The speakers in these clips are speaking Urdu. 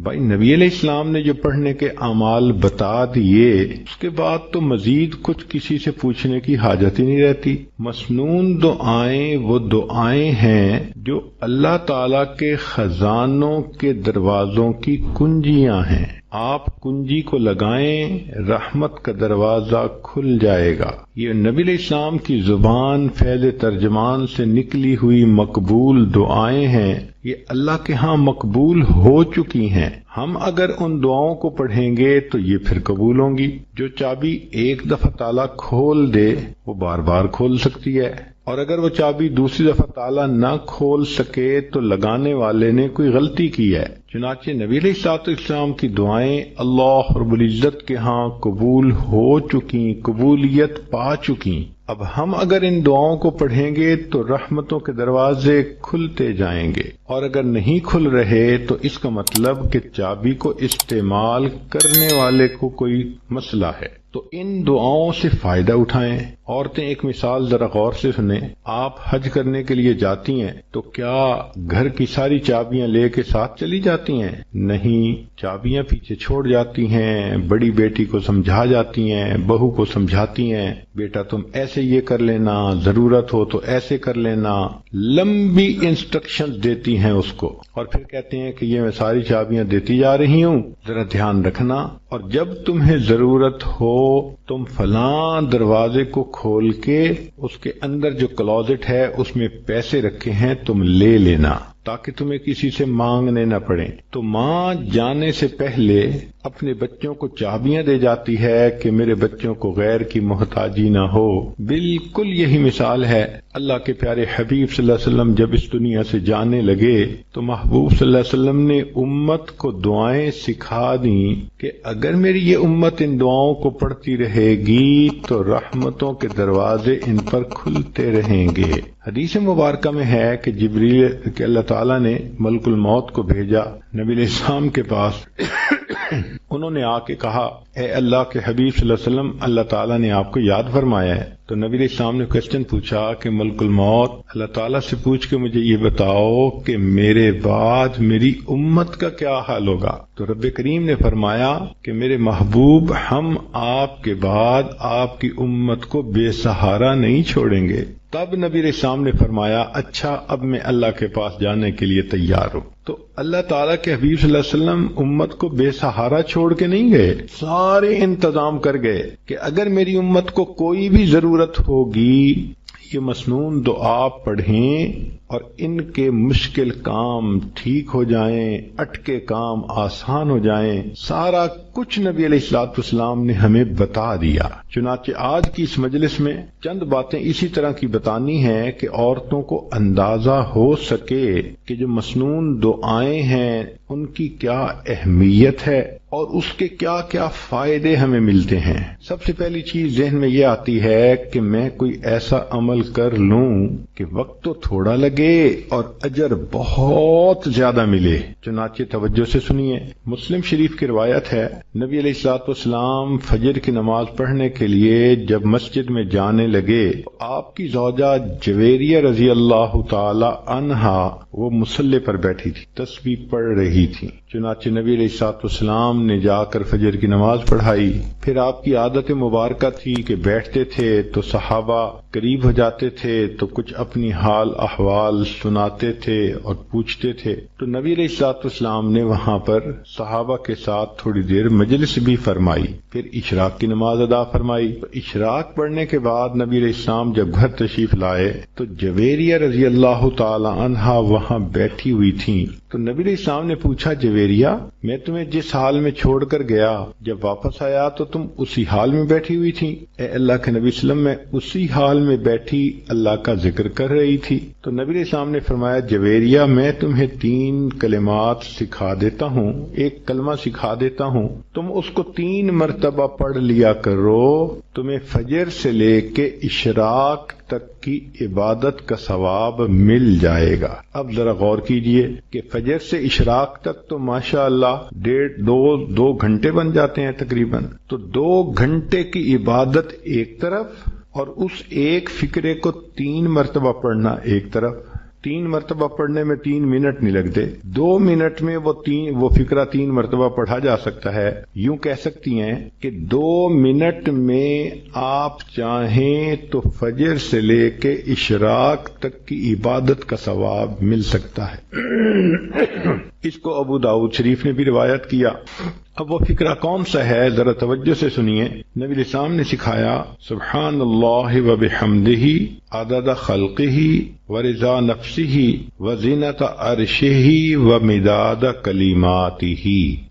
بھائی نبی علیہ السلام نے جو پڑھنے کے اعمال بتا دیے اس کے بعد تو مزید کچھ کسی سے پوچھنے کی حاجت ہی نہیں رہتی۔ مسنون دعائیں وہ دعائیں ہیں جو اللہ تعالی کے خزانوں کے دروازوں کی کنجیاں ہیں۔ آپ کنجی کو لگائیں، رحمت کا دروازہ کھل جائے گا۔ یہ نبی علیہ السلام کی زبان فیض ترجمان سے نکلی ہوئی مقبول دعائیں ہیں، یہ اللہ کے ہاں مقبول ہو چکی ہیں۔ ہم اگر ان دعاؤں کو پڑھیں گے تو یہ پھر قبول ہوں گی۔ جو چابی ایک دفعہ تالا کھول دے وہ بار بار کھول سکتی ہے، اور اگر وہ چابی دوسری دفعہ تالا نہ کھول سکے تو لگانے والے نے کوئی غلطی کی ہے۔ چنانچہ نبی علیہ السلام کی دعائیں اللہ رب العزت کے ہاں قبول ہو چکی، قبولیت پا چکی۔ اب ہم اگر ان دعاؤں کو پڑھیں گے تو رحمتوں کے دروازے کھلتے جائیں گے، اور اگر نہیں کھل رہے تو اس کا مطلب کہ چابی کو استعمال کرنے والے کو کوئی مسئلہ ہے۔ تو ان دعاؤں سے فائدہ اٹھائیں۔ عورتیں ایک مثال ذرا غور سے سنیں۔ آپ حج کرنے کے لیے جاتی ہیں تو کیا گھر کی ساری چابیاں لے کے ساتھ چلی جاتی ہیں؟ نہیں، چابیاں پیچھے چھوڑ جاتی ہیں، بڑی بیٹی کو سمجھا جاتی ہیں، بہو کو سمجھاتی ہیں، بیٹا تم ایسے یہ کر لینا، ضرورت ہو تو ایسے کر لینا، لمبی انسٹرکشن دیتی ہیں اس کو، اور پھر کہتے ہیں کہ یہ میں ساری چابیاں دیتی جا رہی ہوں، ذرا دھیان رکھنا، اور جب تمہیں ضرورت ہو تم فلاں دروازے کو کھول کے اس کے اندر جو کلوزٹ ہے اس میں پیسے رکھے ہیں تم لے لینا تاکہ تمہیں کسی سے مانگنے نہ پڑیں۔ تو ماں جانے سے پہلے اپنے بچوں کو چابیاں دے جاتی ہے کہ میرے بچوں کو غیر کی محتاجی نہ ہو۔ بالکل یہی مثال ہے۔ اللہ کے پیارے حبیب صلی اللہ علیہ وسلم جب اس دنیا سے جانے لگے تو محبوب صلی اللہ علیہ وسلم نے امت کو دعائیں سکھا دیں کہ اگر میری یہ امت ان دعاؤں کو پڑھتی رہے گی تو رحمتوں کے دروازے ان پر کھلتے رہیں گے۔ حدیث مبارکہ میں ہے کہ جبریل کہ اللہ تعالیٰ نے ملک الموت کو بھیجا نبی علیہ السلام کے پاس۔ انہوں نے آ کے کہا اے اللہ کے حبیب صلی اللہ علیہ وسلم، اللہ تعالیٰ نے آپ کو یاد فرمایا ہے۔ تو نبی علیہ السلام نے کوسچن پوچھا کہ ملک الموت اللہ تعالیٰ سے پوچھ کے مجھے یہ بتاؤ کہ میرے بعد میری امت کا کیا حال ہوگا؟ تو رب کریم نے فرمایا کہ میرے محبوب، ہم آپ کے بعد آپ کی امت کو بے سہارا نہیں چھوڑیں گے۔ تب نبی علیہ السلام نے فرمایا اچھا اب میں اللہ کے پاس جانے کے لیے تیار ہوں۔ تو اللہ تعالیٰ کے حبیب صلی اللہ علیہ وسلم امت کو بے سہارا چھوڑ کے نہیں گئے، سارے انتظام کر گئے کہ اگر میری امت کو کوئی بھی ضرورت ہوگی یہ مسنون دعا پڑھیں اور ان کے مشکل کام ٹھیک ہو جائیں، اٹکے کام آسان ہو جائیں۔ سارا کچھ نبی علیہ الصلوۃ والسلام نے ہمیں بتا دیا۔ چنانچہ آج کی اس مجلس میں چند باتیں اسی طرح کی بتانی ہیں کہ عورتوں کو اندازہ ہو سکے کہ جو مسنون دعائیں ہیں ان کی کیا اہمیت ہے اور اس کے کیا کیا فائدے ہمیں ملتے ہیں۔ سب سے پہلی چیز ذہن میں یہ آتی ہے کہ میں کوئی ایسا عمل کر لوں کہ وقت تو تھوڑا لگے اور اجر بہت زیادہ ملے۔ چنانچہ توجہ سے سنیے، مسلم شریف کی روایت ہے نبی علیہ الصلوۃ والسلام فجر کی نماز پڑھنے کے لیے جب مسجد میں جانے لگے آپ کی زوجہ جویریہ رضی اللہ تعالی عنہا وہ مصلی پر بیٹھی تھی، تسبیح پڑھ رہی تھی۔ چنانچہ نبی علیہ الصلوۃ والسلام نے جا کر فجر کی نماز پڑھائی۔ پھر آپ کی عادت مبارکہ تھی کہ بیٹھتے تھے تو صحابہ قریب ہو جاتے تھے تو کچھ اپنی حال احوال سناتے تھے اور پوچھتے تھے، تو نبی علیہ الصلوۃ والسلام نے وہاں پر صحابہ کے ساتھ تھوڑی دیر مجلس بھی فرمائی، پھر اشراق کی نماز ادا فرمائی۔ تو اشراق پڑھنے کے بعد نبی علیہ السلام جب گھر تشریف لائے تو جویریہ رضی اللہ تعالی عنہا وہاں بیٹھی ہوئی تھیں۔ تو نبی علیہ السلام نے پوچھا جویریہ، میں تمہیں جس حال میں چھوڑ کر گیا جب واپس آیا تو تم اسی حال میں بیٹھی ہوئی تھی؟ اے اللہ کے نبی صلی اللہ علیہ وسلم، میں اسی حال میں بیٹھی اللہ کا ذکر کر رہی تھی۔ تو نبی علیہ السلام نے فرمایا جویریہ میں تمہیں 3 کلمات سکھا دیتا ہوں، ایک کلمہ سکھا دیتا ہوں، تم اس کو 3 مرتبہ پڑھ لیا کرو، تمہیں فجر سے لے کے اشراق تک کی عبادت کا ثواب مل جائے گا۔ اب ذرا غور کیجئے کہ فجر سے اشراق تک تو ماشاءاللہ 2 گھنٹے بن جاتے ہیں تقریباً، تو 2 گھنٹے کی عبادت ایک طرف اور اس ایک فکرے کو 3 مرتبہ پڑھنا ایک طرف، 3 مرتبہ پڑھنے میں 3 منٹ نہیں لگتے، 2 منٹ میں وہ فقرہ 3 مرتبہ پڑھا جا سکتا ہے۔ یوں کہہ سکتی ہیں کہ 2 منٹ میں آپ چاہیں تو فجر سے لے کے اشراق تک کی عبادت کا ثواب مل سکتا ہے۔ اس کو ابو داؤد شریف نے بھی روایت کیا۔ اب وہ فقرہ کون سا ہے ذرا توجہ سے سنیے۔ نبی علیہ السلام نے سکھایا سبحان اللہ و بحمدہ عدد خلقہ ورضا نفسہ وزینت عرشہ ومداد کلماتہ۔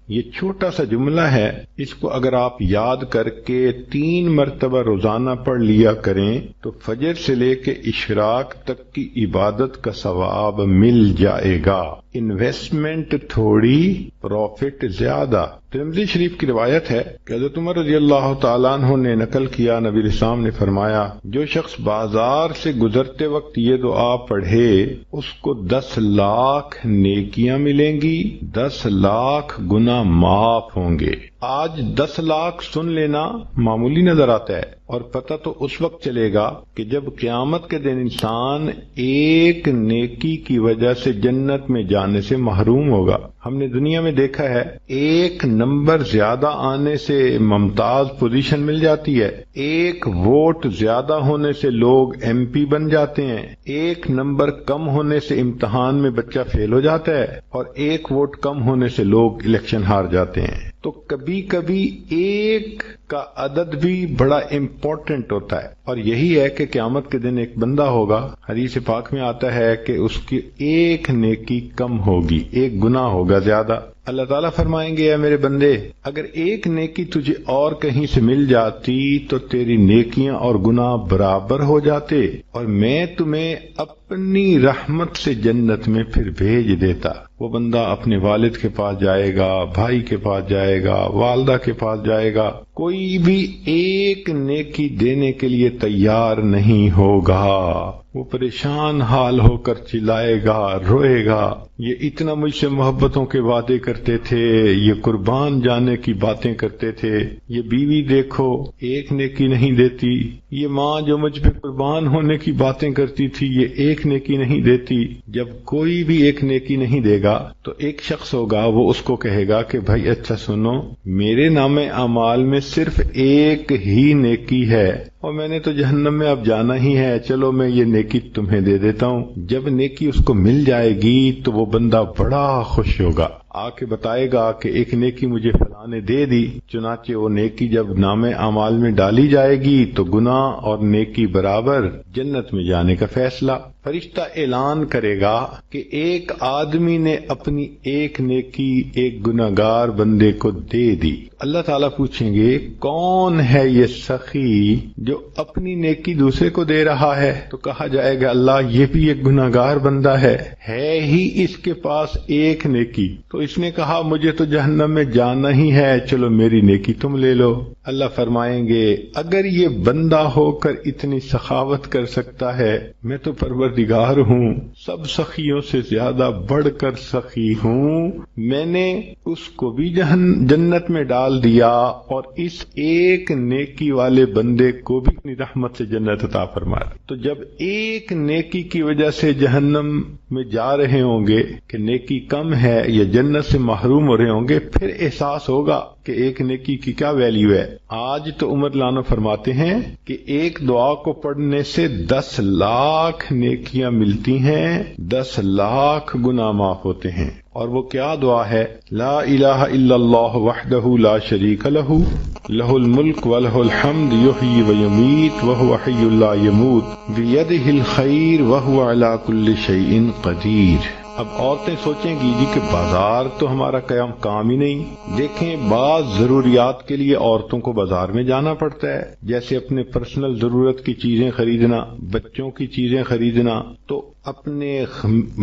یہ چھوٹا سا جملہ ہے، اس کو اگر آپ یاد کر کے 3 مرتبہ روزانہ پڑھ لیا کریں تو فجر سے لے کے اشراق تک کی عبادت کا ثواب مل جائے گا۔ انویسٹمنٹ تھوڑی، پروفٹ زیادہ۔ ترمذی شریف کی روایت ہے کہ حضرت عمر رضی اللہ تعالیٰ عنہ نے نقل کیا، نبی علیہ السلام نے فرمایا جو شخص بازار سے گزرتے وقت یہ دعا پڑھے اس کو 10 لاکھ نیکیاں ملیں گی، 10 لاکھ گناہ معاف ہوں گے۔ آج 10 لاکھ سن لینا معمولی نظر آتا ہے، اور پتہ تو اس وقت چلے گا کہ جب قیامت کے دن انسان ایک نیکی کی وجہ سے جنت میں جانے سے محروم ہوگا۔ ہم نے دنیا میں دیکھا ہے 1 نمبر زیادہ آنے سے ممتاز پوزیشن مل جاتی ہے، 1 ووٹ زیادہ ہونے سے لوگ ایم پی بن جاتے ہیں، 1 نمبر کم ہونے سے امتحان میں بچہ فیل ہو جاتا ہے، اور 1 ووٹ کم ہونے سے لوگ الیکشن ہار جاتے ہیں۔ تو کبھی کبھی 1 کا عدد بھی بڑا امپورٹنٹ ہوتا ہے، اور یہی ہے کہ قیامت کے دن ایک بندہ ہوگا، حدیث پاک میں آتا ہے کہ اس کی 1 نیکی کم ہوگی، 1 گناہ ہوگا زیادہ۔ اللہ تعالیٰ فرمائیں گے اے میرے بندے اگر 1 نیکی تجھے اور کہیں سے مل جاتی تو تیری نیکیاں اور گناہ برابر ہو جاتے، اور میں تمہیں اپنی رحمت سے جنت میں پھر بھیج دیتا۔ وہ بندہ اپنے والد کے پاس جائے گا، بھائی کے پاس جائے گا، والدہ کے پاس جائے گا، کوئی بھی 1 نیکی دینے کے لیے تیار نہیں ہوگا۔ وہ پریشان حال ہو کر چلائے گا، روئے گا، یہ اتنا مجھ سے محبتوں کے وعدے کرتے تھے، یہ قربان جانے کی باتیں کرتے تھے، یہ بیوی دیکھو 1 نیکی نہیں دیتی، یہ ماں جو مجھ پہ قربان ہونے کی باتیں کرتی تھی یہ 1 نیکی نہیں دیتی۔ جب کوئی بھی 1 نیکی نہیں دے گا تو ایک شخص ہوگا وہ اس کو کہے گا کہ بھائی اچھا سنو، میرے نام اعمال میں صرف 1 ہی نیکی ہے اور میں نے تو جہنم میں اب جانا ہی ہے، چلو میں یہ نیکی تمہیں دے دیتا ہوں۔ جب نیکی اس کو مل جائے گی تو وہ بندہ بڑا خوش ہوگا، آ کے بتائے گا کہ 1 نیکی مجھے فلاں نے دے دی۔ چنانچہ وہ نیکی جب نام اعمال میں ڈالی جائے گی تو گناہ اور نیکی برابر، جنت میں جانے کا فیصلہ۔ فرشتہ اعلان کرے گا کہ ایک آدمی نے اپنی 1 نیکی ایک گناہگار بندے کو دے دی۔ اللہ تعالیٰ پوچھیں گے کون ہے یہ سخی جو اپنی نیکی دوسرے کو دے رہا ہے؟ تو کہا جائے گا اللہ یہ بھی ایک گناہگار بندہ ہے ہی اس کے پاس 1 نیکی، تو اس نے کہا مجھے تو جہنم میں جانا ہی ہے، چلو میری نیکی تم لے لو۔ اللہ فرمائیں گے اگر یہ بندہ ہو کر اتنی سخاوت کر سکتا ہے، میں تو پروردگار ہوں، سب سخیوں سے زیادہ بڑھ کر سخی ہوں، میں نے اس کو بھی جنت میں ڈال دیا اور اس 1 نیکی والے بندے کو بھی اپنی رحمت سے جنت عطا فرما دی۔ تو جب 1 نیکی کی وجہ سے جہنم میں جا رہے ہوں گے کہ نیکی کم ہے یا جنت سے محروم ہو رہے ہوں گے، پھر احساس ہوگا کہ 1 نیکی کی کیا ویلیو ہے۔ آج تو عمر لانو فرماتے ہیں کہ 1 دعا کو پڑھنے سے 10 لاکھ نیکیاں ملتی ہیں، 10 لاکھ گناہ معاف ہوتے ہیں۔ اور وہ کیا دعا ہے؟ لا الہ الا اللہ وحدہ لا شریک لہ لہ الملک ولہ الحمد یحیی ویمیت وہو حی لا یموت بیدہ الخیر وہو علی کل شیء قدیر۔ اب عورتیں سوچیں گی جی کہ بازار تو ہمارا کام ہی نہیں۔ دیکھیں بعض ضروریات کے لیے عورتوں کو بازار میں جانا پڑتا ہے، جیسے اپنے پرسنل ضرورت کی چیزیں خریدنا، بچوں کی چیزیں خریدنا، تو اپنے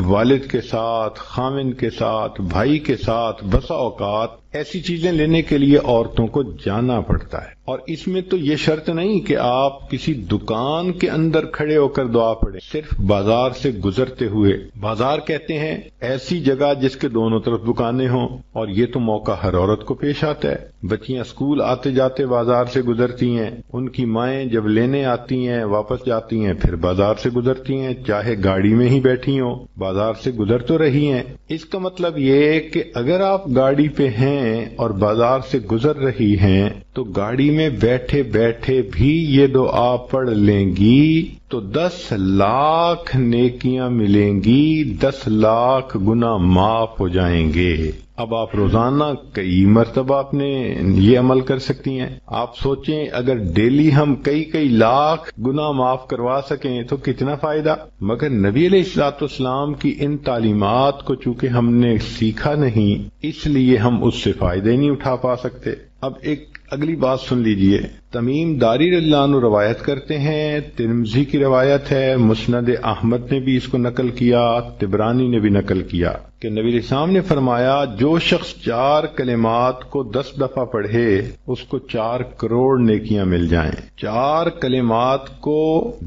والد کے ساتھ، خامن کے ساتھ، بھائی کے ساتھ بسا اوقات ایسی چیزیں لینے کے لیے عورتوں کو جانا پڑتا ہے۔ اور اس میں تو یہ شرط نہیں کہ آپ کسی دکان کے اندر کھڑے ہو کر دعا پڑھیں، صرف بازار سے گزرتے ہوئے۔ بازار کہتے ہیں ایسی جگہ جس کے دونوں طرف دکانیں ہوں، اور یہ تو موقع ہر عورت کو پیش آتا ہے۔ بچیاں اسکول آتے جاتے بازار سے گزرتی ہیں، ان کی مائیں جب لینے آتی ہیں واپس جاتی ہیں پھر بازار سے گزرتی ہیں، چاہے گاڑی گاڑی میں ہی بیٹھی ہوں، بازار سے گزر تو رہی ہیں۔ اس کا مطلب یہ کہ اگر آپ گاڑی پہ ہیں اور بازار سے گزر رہی ہیں تو گاڑی میں بیٹھے بیٹھے بھی یہ دعا پڑھ لیں گی تو 10 لاکھ نیکیاں ملیں گی، 10 لاکھ گناہ معاف ہو جائیں گے۔ اب آپ روزانہ کئی مرتبہ اپنے یہ عمل کر سکتی ہیں۔ آپ سوچیں اگر ڈیلی ہم کئی لاکھ گناہ معاف کروا سکیں تو کتنا فائدہ۔ مگر نبی علیہ الصلوۃ والسلام کی ان تعلیمات کو چونکہ ہم نے سیکھا نہیں، اس لیے ہم اس سے فائدے نہیں اٹھا پا سکتے۔ اب ایک اگلی بات سن لیجئے۔ تمیم داری رضی اللہ عنہ روایت کرتے ہیں، ترمذی کی روایت ہے، مسند احمد نے بھی اس کو نقل کیا، طبرانی نے بھی نقل کیا کہ نبی علیہ السلام نے فرمایا جو شخص 4 کلمات کو 10 دفعہ پڑھے اس کو 4 کروڑ نیکیاں مل جائیں۔ 4 کلمات کو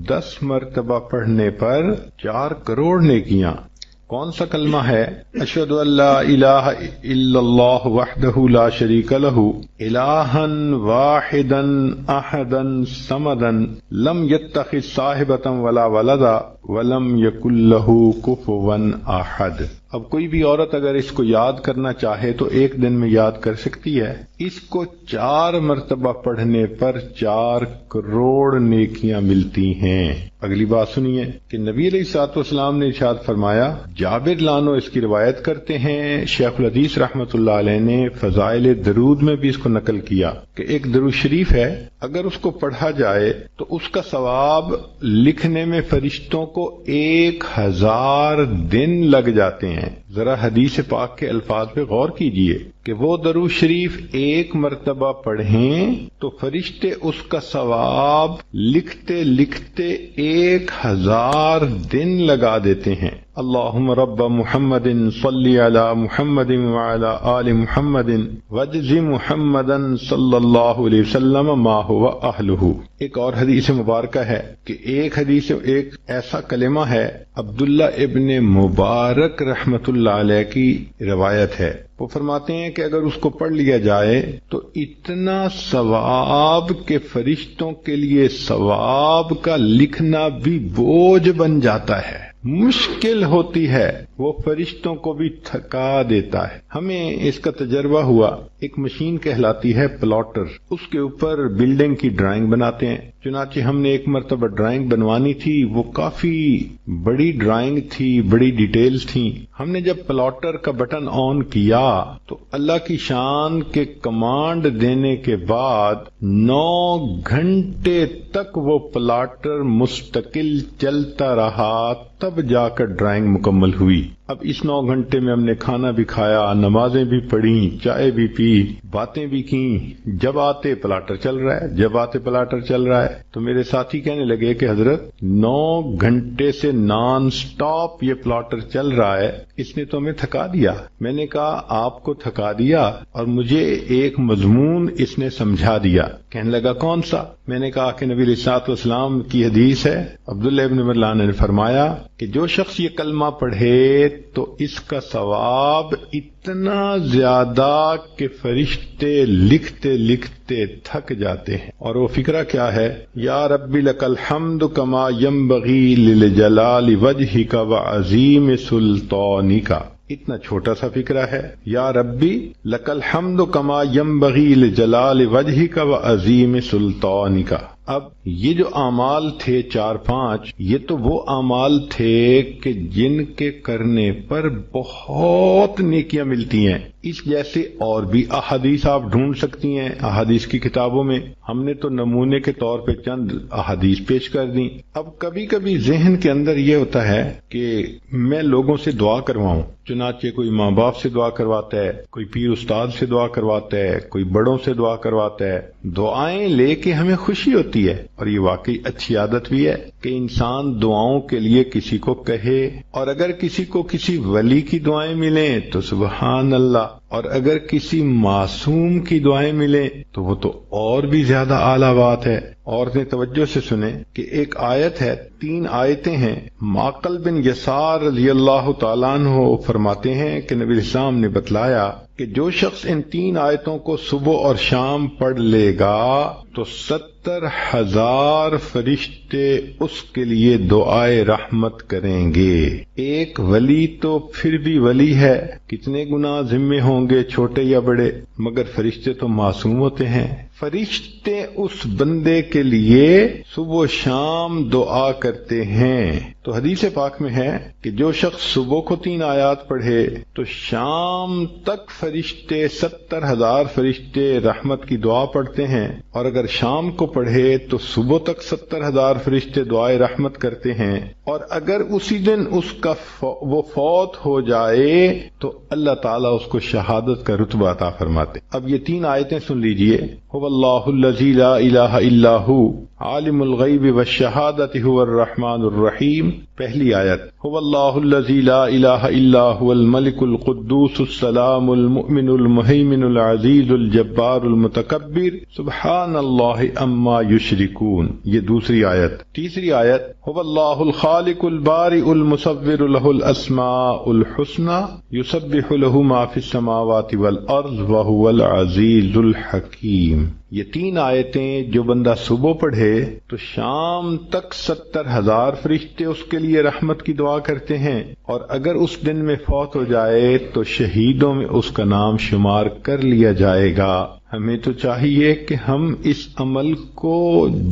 10 مرتبہ پڑھنے پر 4 کروڑ نیکیاں۔ کون سا کلمہ ہے؟ اشہد ان لا الہ الا اللہ وحدہ لا شریک لہ الہا واحدا احدا صمدا لم یتخذ صاحبۃ ولا ولدا ولم یکن لہ کفوا احد۔ اب کوئی بھی عورت اگر اس کو یاد کرنا چاہے تو ایک دن میں یاد کر سکتی ہے۔ اس کو 4 مرتبہ پڑھنے پر 4 کروڑ نیکیاں ملتی ہیں۔ اگلی بات سنیے کہ نبی علیہ الصلوۃ والسلام نے ارشاد فرمایا، جابر لانو اس کی روایت کرتے ہیں، شیخ الحدیث رحمۃ اللہ علیہ نے فضائل درود میں بھی اس کو نقل کیا کہ ایک درود شریف ہے، اگر اس کو پڑھا جائے تو اس کا ثواب لکھنے میں فرشتوں کو 1000 دن لگ جاتے ہیں۔ ذرا حدیث پاک کے الفاظ پہ غور کیجئے کہ وہ درود شریف 1 مرتبہ پڑھیں تو فرشتے اس کا ثواب لکھتے لکھتے 1000 دن لگا دیتے ہیں۔ اللہم رب محمد صلی علی محمد وعلی آل محمد واجز محمدا صلی اللہ علیہ وسلم ما هو اہلہ۔ ایک اور حدیث مبارکہ ہے کہ ایک ایسا کلمہ ہے، عبداللہ ابن مبارک رحمت اللہ علیہ کی روایت ہے، وہ فرماتے ہیں کہ اگر اس کو پڑھ لیا جائے تو اتنا ثواب کہ فرشتوں کے لیے ثواب کا لکھنا بھی بوجھ بن جاتا ہے، مشکل ہوتی ہے، وہ فرشتوں کو بھی تھکا دیتا ہے۔ ہمیں اس کا تجربہ ہوا، ایک مشین کہلاتی ہے پلاٹر، اس کے اوپر بلڈنگ کی ڈرائنگ بناتے ہیں۔ چنانچہ ہم نے ایک مرتبہ ڈرائنگ بنوانی تھی، وہ کافی بڑی ڈرائنگ تھی، بڑی ڈیٹیلز تھیں۔ ہم نے جب پلاٹر کا بٹن آن کیا تو اللہ کی شان کے کمانڈ دینے کے بعد 9 گھنٹے تک وہ پلاٹر مستقل چلتا رہا، تب جا کر ڈرائنگ مکمل ہوئی۔ اب اس 9 گھنٹے میں ہم نے کھانا بھی کھایا، نمازیں بھی پڑھیں، چائے بھی پی، باتیں بھی کیں، جب آتے پلاٹر چل رہا ہے، جب آتے پلاٹر چل رہا ہے۔ تو میرے ساتھی کہنے لگے کہ حضرت 9 گھنٹے سے نان سٹاپ یہ پلاٹر چل رہا ہے، اس نے تو ہمیں تھکا دیا۔ میں نے کہا آپ کو تھکا دیا اور مجھے ایک مضمون اس نے سمجھا دیا۔ کہنے لگا کون سا؟ میں نے کہا کہ نبی علیہ الصلوۃ والسلام کی حدیث ہے، عبداللہ ابن مرلان نے فرمایا کہ جو شخص یہ کلمہ پڑھے تو اس کا ثواب اتنا زیادہ کہ فرشتے لکھتے لکھتے تھک جاتے ہیں۔ اور وہ فقرہ کیا ہے؟ یا ربی لک الحمد کما ینبغی لجلال وجہک وعظیم سلطانک۔ اتنا چھوٹا سا فقرہ ہے، یا ربی لک الحمد کما ینبغی لجلال وجہک وعظیم سلطانک۔ اب یہ جو اعمال تھے 4-5، یہ تو وہ اعمال تھے کہ جن کے کرنے پر بہت نیکیاں ملتی ہیں۔ اس جیسے اور بھی احادیث آپ ڈھونڈ سکتی ہیں احادیث کی کتابوں میں، ہم نے تو نمونے کے طور پہ چند احادیث پیش کر دیں۔ اب کبھی کبھی ذہن کے اندر یہ ہوتا ہے کہ میں لوگوں سے دعا کرواؤں، چنانچہ کوئی ماں باپ سے دعا کرواتا ہے، کوئی پیر استاد سے دعا کرواتا ہے، کوئی بڑوں سے دعا کرواتا ہے۔ دعائیں لے کے ہمیں خوشی ہوتی ہے، اور یہ واقعی اچھی عادت بھی ہے کہ انسان دعاؤں کے لیے کسی کو کہے، اور اگر کسی کو کسی ولی کی دعائیں ملیں تو سبحان اللہ، اور اگر کسی معصوم کی دعائیں ملیں تو وہ تو اور بھی زیادہ اعلیٰ بات ہے۔ عورتیں توجہ سے سنیں کہ ایک آیت ہے، 3 آیتیں ہیں۔ معقل بن یسار رضی اللہ تعالیٰ عنہ فرماتے ہیں کہ نبی اسلام نے بتلایا کہ جو شخص ان 3 آیتوں کو صبح اور شام پڑھ لے گا تو 70,000 فرشتے اس کے لیے دعائے رحمت کریں گے۔ ایک ولی تو پھر بھی ولی ہے، کتنے گناہ ذمے ہوں گے چھوٹے یا بڑے، مگر فرشتے تو معصوم ہوتے ہیں۔ فرشتے اس بندے کے لیے صبح و شام دعا کرتے ہیں۔ تو حدیث پاک میں ہے کہ جو شخص صبح کو 3 آیات پڑھے تو شام تک فرشتے 70,000 فرشتے رحمت کی دعا پڑھتے ہیں، اور اگر شام کو پڑھے تو صبح تک 70,000 فرشتے دعائے رحمت کرتے ہیں، اور اگر اسی دن اس کا وہ فوت ہو جائے تو اللہ تعالیٰ اس کو شہادت کا رتبہ عطا فرماتے۔ اب یہ 3 آیتیں سن لیجئے۔ هو اللہ الذی لا الہ الا هو عالم الغیب والشہادۃ هو الرحمن الرحیم۔ پہلی آیت، هو اللہ الذی لا الہ الا هو الملک القدوس السلام المؤمن المہیمن العزیز الجبار المتکبر سبحان اللہ عما یشرکون۔ یہ دوسری آیت۔ تیسری آیت، هو اللہ الخالق البارئ المصور له الاسماء الحسنى یسبح له ما فی السماوات والارض وهو العزیز الحکیم۔ یہ 3 آیتیں جو بندہ صبح پڑھے تو شام تک 70,000 فرشتے اس کے لیے رحمت کی دعا کرتے ہیں، اور اگر اس دن میں فوت ہو جائے تو شہیدوں میں اس کا نام شمار کر لیا جائے گا۔ ہمیں تو چاہیے کہ ہم اس عمل کو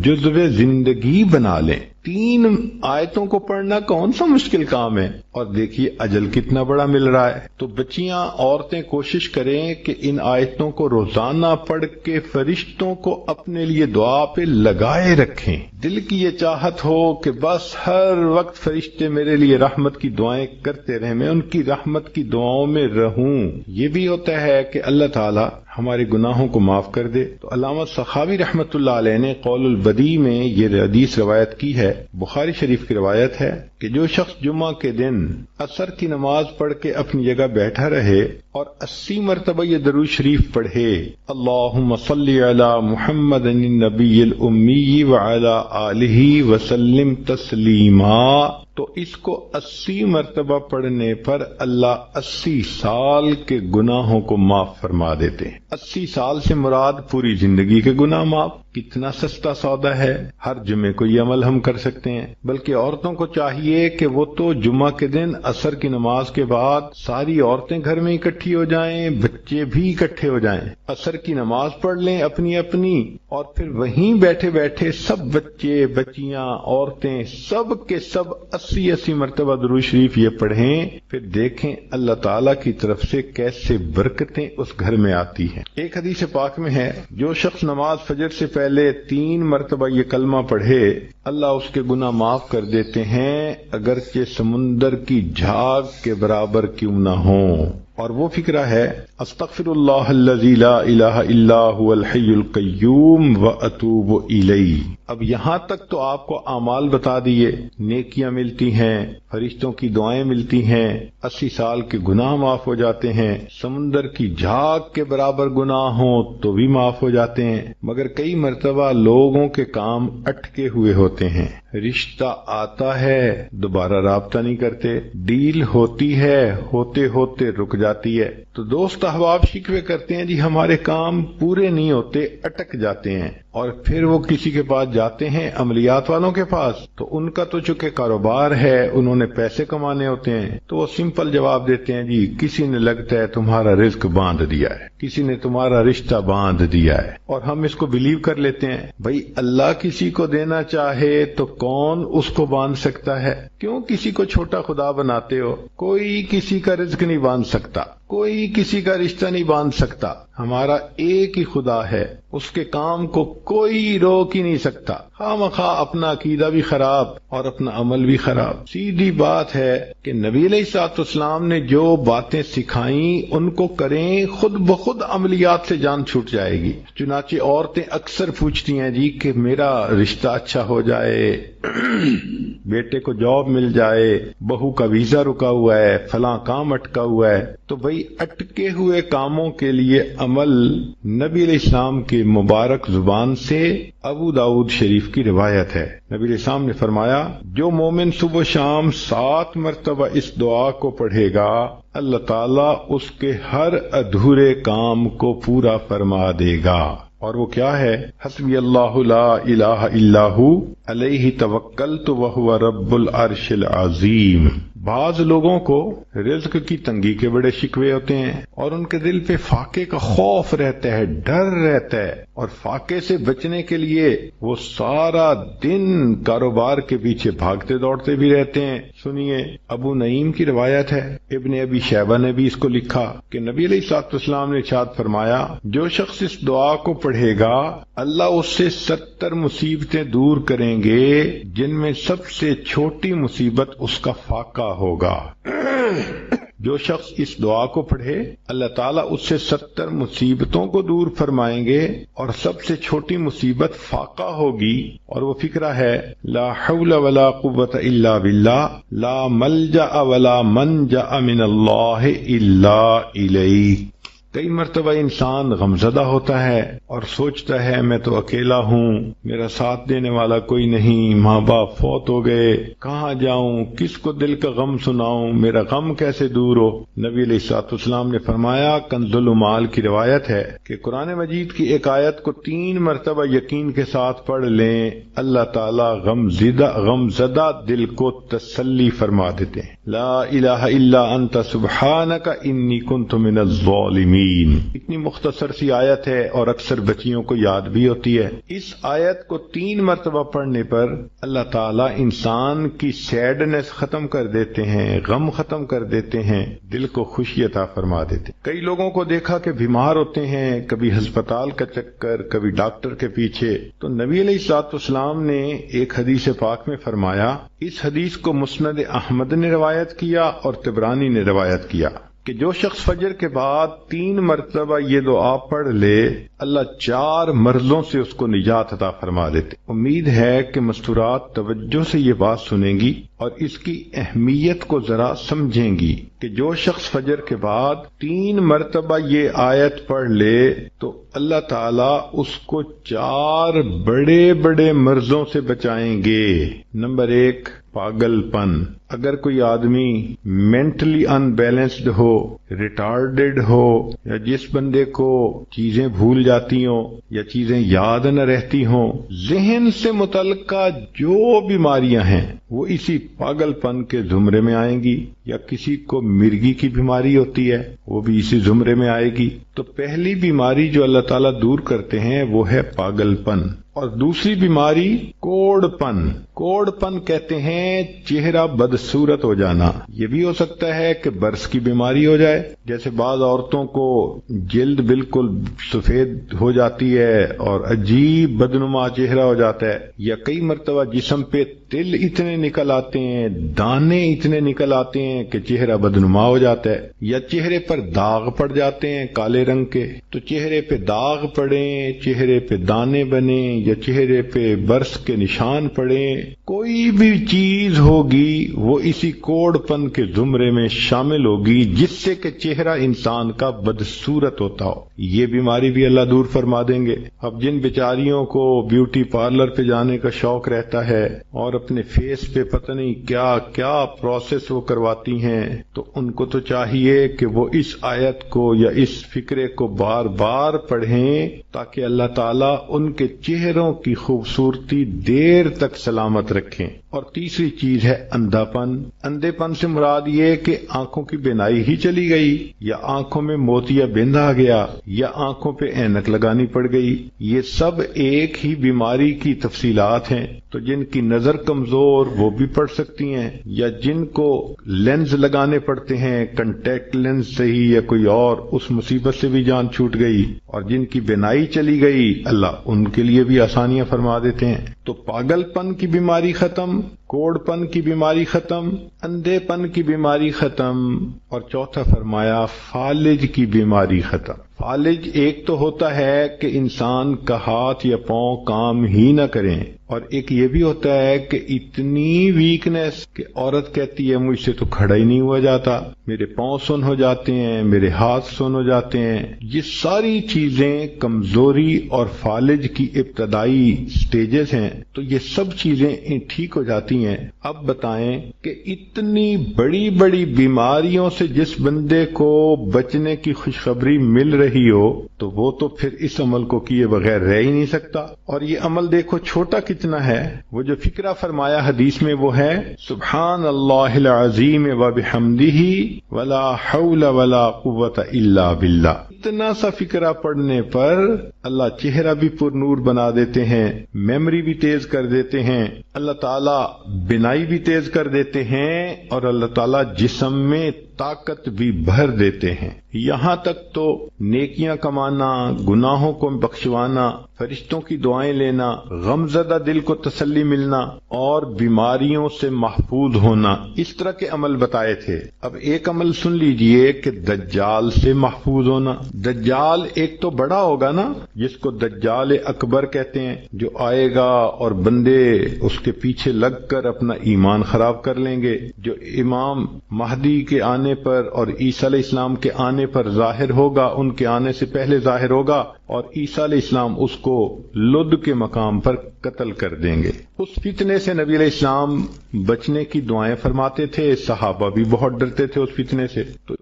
جزو زندگی بنا لیں۔ 3 آیتوں کو پڑھنا کون سا مشکل کام ہے، اور دیکھیے اجل کتنا بڑا مل رہا ہے۔ تو بچیاں، عورتیں کوشش کریں کہ ان آیتوں کو روزانہ پڑھ کے فرشتوں کو اپنے لیے دعا پہ لگائے رکھیں۔ دل کی یہ چاہت ہو کہ بس ہر وقت فرشتے میرے لیے رحمت کی دعائیں کرتے رہیں، میں ان کی رحمت کی دعاؤں میں رہوں۔ یہ بھی ہوتا ہے کہ اللہ تعالیٰ ہمارے گناہوں کو معاف کر دے۔ تو علامہ سخاوی رحمت اللہ علیہ نے قول البدیع میں یہ حدیث روایت کی ہے، بخاری شریف کی روایت ہے کہ جو شخص جمعہ کے دن عصر کی نماز پڑھ کے اپنی جگہ بیٹھا رہے اور 80 مرتبہ یہ درود شریف پڑھے، اللہم صلی علی محمد النبی الامی وعلی آلہ وسلم تسلیما، تو اس کو 80 مرتبہ پڑھنے پر اللہ 80 سال کے گناہوں کو معاف فرما دیتے ہیں۔ 80 سال سے مراد پوری زندگی کے گناہ معاف۔ کتنا سستا سودا ہے، ہر جمعے کو یہ عمل ہم کر سکتے ہیں۔ بلکہ عورتوں کو چاہیے کہ وہ تو جمعہ کے دن عصر کی نماز کے بعد ساری عورتیں گھر میں اکٹھی ہو جائیں، بچے بھی اکٹھے ہو جائیں، عصر کی نماز پڑھ لیں اپنی اپنی، اور پھر وہیں بیٹھے بیٹھے سب بچے بچیاں عورتیں سب کے سب 80 مرتبہ درود شریف یہ پڑھیں، پھر دیکھیں اللہ تعالیٰ کی طرف سے کیسے برکتیں اس گھر میں آتی ہیں۔ ایک حدیث پاک میں ہے، جو شخص نماز فجر سے پہلے 3 مرتبہ یہ کلمہ پڑھے اللہ اس کے گناہ معاف کر دیتے ہیں، اگرچہ سمندر کی جھاگ کے برابر کیوں نہ ہوں۔ اور وہ فکرہ ہے، استغفر اللہ الذی لا الہ الا هو الحی القیوم واتوب الیہ۔ اب یہاں تک تو آپ کو اعمال بتا دیے، نیکیاں ملتی ہیں، فرشتوں کی دعائیں ملتی ہیں، 80 سال کے گناہ معاف ہو جاتے ہیں، سمندر کی جھاگ کے برابر گناہ ہوں تو بھی معاف ہو جاتے ہیں، مگر کئی مرتبہ لوگوں کے کام اٹکے ہوئے ہوتے ہیں، رشتہ آتا ہے دوبارہ رابطہ نہیں کرتے، ڈیل ہوتی ہے ہوتے ہوتے رک جاتی ہے، تو دوست احباب شکوے کرتے ہیں جی ہمارے کام پورے نہیں ہوتے، اٹک جاتے ہیں، اور پھر وہ کسی کے پاس جاتے ہیں، عملیات والوں کے پاس، تو ان کا تو چونکہ کاروبار ہے، انہوں نے پیسے کمانے ہوتے ہیں، تو وہ سمپل جواب دیتے ہیں جی کسی نے لگتا ہے تمہارا رزق باندھ دیا ہے، کسی نے تمہارا رشتہ باندھ دیا ہے، اور ہم اس کو بلیو کر لیتے ہیں۔ بھائی اللہ کسی کو دینا چاہے تو کون اس کو باندھ سکتا ہے؟ کیوں کسی کو چھوٹا خدا بناتے ہو؟ کوئی کسی کا رزق نہیں باندھ سکتا، کوئی کسی کا رشتہ نہیں باندھ سکتا، ہمارا ایک ہی خدا ہے، اس کے کام کو کوئی روک ہی نہیں سکتا، خواہ مخواہ اپنا عقیدہ بھی خراب اور اپنا عمل بھی خراب۔ سیدھی بات ہے کہ نبی علیہ الصلوۃ والسلام نے جو باتیں سکھائیں ان کو کریں، خود بخود عملیات سے جان چھوٹ جائے گی۔ چنانچہ عورتیں اکثر پوچھتی ہیں جی کہ میرا رشتہ اچھا ہو جائے بیٹے کو جاب مل جائے، بہو کا ویزا رکا ہوا ہے، فلاں کام اٹکا ہوا ہے، تو بھئی اٹکے ہوئے کاموں کے لیے عمل نبی علیہ السلام کی مبارک زبان سے ابو داؤد شریف کی روایت ہے۔ نبی علیہ السلام نے فرمایا، جو مومن صبح و شام 7 مرتبہ اس دعا کو پڑھے گا، اللہ تعالیٰ اس کے ہر ادھورے کام کو پورا فرما دے گا۔ اور وہ کیا ہے؟ حسبی اللہ لا الہ الا ہو علیہ توکلت وہو رب العرش العظیم۔ بعض لوگوں کو رزق کی تنگی کے بڑے شکوے ہوتے ہیں اور ان کے دل پہ فاقے کا خوف رہتا ہے، ڈر رہتا ہے، اور فاقے سے بچنے کے لیے وہ سارا دن کاروبار کے پیچھے بھاگتے دوڑتے بھی رہتے ہیں۔ سنیے، ابو نعیم کی روایت ہے، ابن ابی شیبہ نے بھی اس کو لکھا کہ نبی علیہ الصلوۃ والسلام نے ارشاد فرمایا، جو شخص اس دعا کو پڑھے گا اللہ اس سے 70 مصیبتیں دور کریں گے، جن میں سب سے چھوٹی مصیبت اس کا فاقہ ہوگا۔ جو شخص اس دعا کو پڑھے اللہ تعالیٰ اس سے 70 مصیبتوں کو دور فرمائیں گے، اور سب سے چھوٹی مصیبت فاقہ ہوگی، اور وہ فکرہ ہے لا حول ولا قوت الا باللہ، لا ملجأ ولا منجأ من اللہ الا الیہ۔ کئی مرتبہ انسان غمزدہ ہوتا ہے اور سوچتا ہے میں تو اکیلا ہوں، میرا ساتھ دینے والا کوئی نہیں، ماں باپ فوت ہو گئے، کہاں جاؤں، کس کو دل کا غم سناؤں، میرا غم کیسے دور ہو؟ نبی علیہ الصلوۃ والسلام نے فرمایا، کنز المال کی روایت ہے کہ قرآن مجید کی ایک آیت کو 3 مرتبہ یقین کے ساتھ پڑھ لیں، اللہ تعالیٰ غمزدہ دل کو تسلی فرما دیتے ہیں۔ لا الہ الا انت سبحانک انی کنت من الظالمین۔ اتنی مختصر سی آیت ہے اور اکثر بچیوں کو یاد بھی ہوتی ہے۔ اس آیت کو 3 مرتبہ پڑھنے پر اللہ تعالیٰ انسان کی سیڈنس ختم کر دیتے ہیں، غم ختم کر دیتے ہیں، دل کو خوشی عطا فرما دیتے ہیں۔ کئی لوگوں کو دیکھا کہ بیمار ہوتے ہیں، کبھی ہسپتال کا چکر، کبھی ڈاکٹر کے پیچھے، تو نبی علیہ الصلوۃ والسلام نے ایک حدیث پاک میں فرمایا، اس حدیث کو مسند احمد نے روایت کیا اور طبرانی نے روایت کیا کہ جو شخص فجر کے بعد 3 مرتبہ یہ دعا پڑھ لے اللہ 4 مرضوں سے اس کو نجات عطا فرما دیتے۔ امید ہے کہ مستورات توجہ سے یہ بات سنیں گی اور اس کی اہمیت کو ذرا سمجھیں گی کہ جو شخص فجر کے بعد 3 مرتبہ یہ آیت پڑھ لے تو اللہ تعالیٰ اس کو 4 بڑے بڑے مرضوں سے بچائیں گے۔ نمبر 1، پاگل پن۔ اگر کوئی آدمی مینٹلی ان بیلنسڈ ہو، ریٹارڈڈ ہو، یا جس بندے کو چیزیں بھول جاتی ہوں یا چیزیں یاد نہ رہتی ہوں، ذہن سے متعلقہ جو بیماریاں ہیں وہ اسی پاگل پن کے زمرے میں آئیں گی، یا کسی کو مرگی کی بیماری ہوتی ہے وہ بھی اسی زمرے میں آئے گی۔ تو پہلی بیماری جو اللہ تعالیٰ دور کرتے ہیں وہ ہے پاگل پن، اور دوسری بیماری کوڑ پن۔ کوڑ پن کہتے ہیں چہرہ بدصورت ہو جانا۔ یہ بھی ہو سکتا ہے کہ برس کی بیماری ہو جائے، جیسے بعض عورتوں کو جلد بالکل سفید ہو جاتی ہے اور عجیب بدنما چہرہ ہو جاتا ہے، یا کئی مرتبہ جسم پہ تل اتنے نکل آتے ہیں، دانے اتنے نکل آتے ہیں کہ چہرہ بدنما ہو جاتا ہے، یا چہرے پر داغ پڑ جاتے ہیں کالے رنگ کے۔ تو چہرے پہ داغ پڑیں، چہرے پہ دانے بنیں، یا چہرے پہ برس کے نشان پڑیں، کوئی بھی چیز ہوگی وہ اسی کوڑ پن کے زمرے میں شامل ہوگی جس سے کہ چہرہ انسان کا بدصورت ہوتا ہو۔ یہ بیماری بھی اللہ دور فرما دیں گے۔ اب جن بیچاریوں کو بیوٹی پارلر پہ جانے کا شوق رہتا ہے اور اپنے فیس پہ پتہ نہیں کیا کیا پروسیس وہ کرواتی ہیں، تو ان کو تو چاہیے کہ وہ اس آیت کو یا اس فکرے کو بار بار پڑھیں تاکہ اللہ تعالیٰ ان کے چہروں کی خوبصورتی دیر تک سلامت رکھیں۔ اور تیسری چیز ہے اندھا پن۔ اندھے پن سے مراد یہ کہ آنکھوں کی بینائی ہی چلی گئی، یا آنکھوں میں موتیا بند آ گیا، یا آنکھوں پہ اینک لگانی پڑ گئی۔ یہ سب ایک ہی بیماری کی تفصیلات ہیں۔ تو جن کی نظر کمزور وہ بھی پڑھ سکتی ہیں، یا جن کو لینز لگانے پڑتے ہیں، کنٹیکٹ لینز سے ہی یا کوئی اور، اس مصیبت سے بھی جان چھوٹ گئی۔ اور جن کی بینائی چلی گئی اللہ ان کے لیے بھی آسانیاں فرما دیتے ہیں۔ تو پاگل پن کی بیماری ختم، کوڑ پن کی بیماری ختم، اندھے پن کی بیماری ختم، اور چوتھا فرمایا فالج کی بیماری ختم۔ فالج ایک تو ہوتا ہے کہ انسان کا ہاتھ یا پاؤں کام ہی نہ کریں، اور ایک یہ بھی ہوتا ہے کہ اتنی ویکنس کہ عورت کہتی ہے مجھ سے تو کھڑا ہی نہیں ہوا جاتا، میرے پاؤں سن ہو جاتے ہیں، میرے ہاتھ سن ہو جاتے ہیں۔ یہ ساری چیزیں کمزوری اور فالج کی ابتدائی سٹیجز ہیں، تو یہ سب چیزیں ٹھیک ہو جاتی ہیں۔ اب بتائیں کہ اتنی بڑی بڑی بیماریوں سے جس بندے کو بچنے کی خوشخبری مل رہی ہو تو وہ تو پھر اس عمل کو کیے بغیر رہ ہی نہیں سکتا۔ اور یہ عمل دیکھو چھوٹا کتنا ہے، وہ جو فکرہ فرمایا حدیث میں وہ ہے سبحان اللہ العظیم وبحمدہ ولا حول ولا قوت الا باللہ۔ اتنا سا فکرہ پڑھنے پر اللہ چہرہ بھی پر نور بنا دیتے ہیں، میموری بھی تیز کر دیتے ہیں، اللہ تعالیٰ بینائی بھی تیز کر دیتے ہیں، اور اللہ تعالیٰ جسم میں طاقت بھی بھر دیتے ہیں۔ یہاں تک تو نیکیاں کمانا، گناہوں کو بخشوانا، فرشتوں کی دعائیں لینا، غمزدہ دل کو تسلی ملنا اور بیماریوں سے محفوظ ہونا، اس طرح کے عمل بتائے تھے۔ اب ایک عمل سن لیجئے کہ دجال سے محفوظ ہونا۔ دجال ایک تو بڑا ہوگا نا، جس کو دجال اکبر کہتے ہیں، جو آئے گا اور بندے اس کے پیچھے لگ کر اپنا ایمان خراب کر لیں گے، جو امام مہدی کے آنے پر اور عیسیٰ علیہ السلام کے آنے پر ظاہر ہوگا، ان کے آنے سے پہلے ظاہر ہوگا، اور عیسیٰ علیہ السلام اس کو لد کے مقام پر قتل کر دیں گے۔ اس فتنے سے نبی علیہ السلام بچنے کی دعائیں فرماتے تھے، صحابہ بھی بہت ڈرتے تھے اس فتنے سے۔ تو